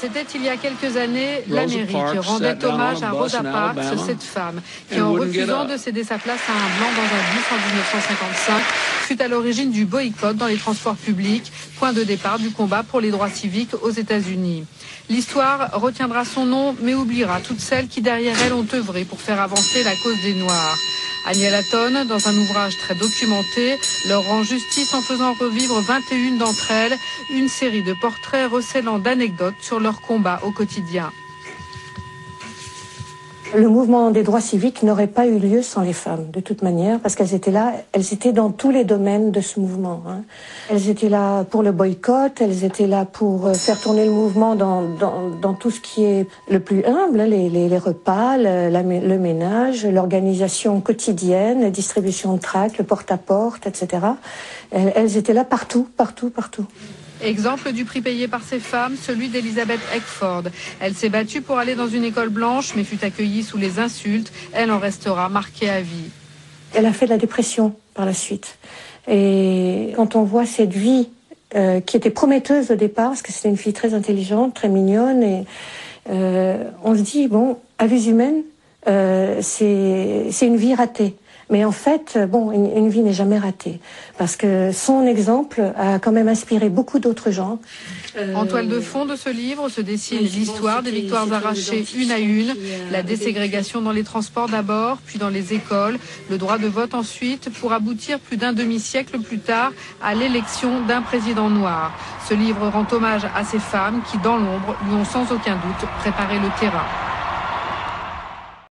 C'était il y a quelques années l'Amérique rendait hommage à Rosa Parks, cette femme qui, en refusant de céder sa place à un blanc dans un bus en 1955, fut à l'origine du boycott dans les transports publics, point de départ du combat pour les droits civiques aux États-Unis. L'histoire retiendra son nom, mais oubliera toutes celles qui derrière elle ont œuvré pour faire avancer la cause des Noirs. Anya Latton, dans un ouvrage très documenté, leur rend justice en faisant revivre 21 d'entre elles, une série de portraits recélant d'anecdotes sur leur combat au quotidien. Le mouvement des droits civiques n'aurait pas eu lieu sans les femmes, de toute manière, parce qu'elles étaient là, elles étaient dans tous les domaines de ce mouvement. Elles étaient là pour le boycott, elles étaient là pour faire tourner le mouvement dans tout ce qui est le plus humble, les repas, le ménage, l'organisation quotidienne, la distribution de tracts, le porte-à-porte, etc. Elles étaient là partout, partout, partout. Exemple du prix payé par ces femmes, celui d'Elizabeth Eckford. Elle s'est battue pour aller dans une école blanche, mais fut accueillie sous les insultes. Elle en restera marquée à vie. Elle a fait de la dépression par la suite. Et quand on voit cette vie qui était prometteuse au départ, parce que c'était une fille très intelligente, très mignonne, et on se dit, bon, à vue humaine, c'est une vie ratée. Mais en fait, bon, une vie n'est jamais ratée, parce que son exemple a quand même inspiré beaucoup d'autres gens. En toile de fond de ce livre se dessine l'histoire des victoires arrachées une à une, la déségrégation dans les transports d'abord, puis dans les écoles, le droit de vote ensuite, pour aboutir plus d'un demi-siècle plus tard à l'élection d'un président noir. Ce livre rend hommage à ces femmes qui, dans l'ombre, lui ont sans aucun doute préparé le terrain.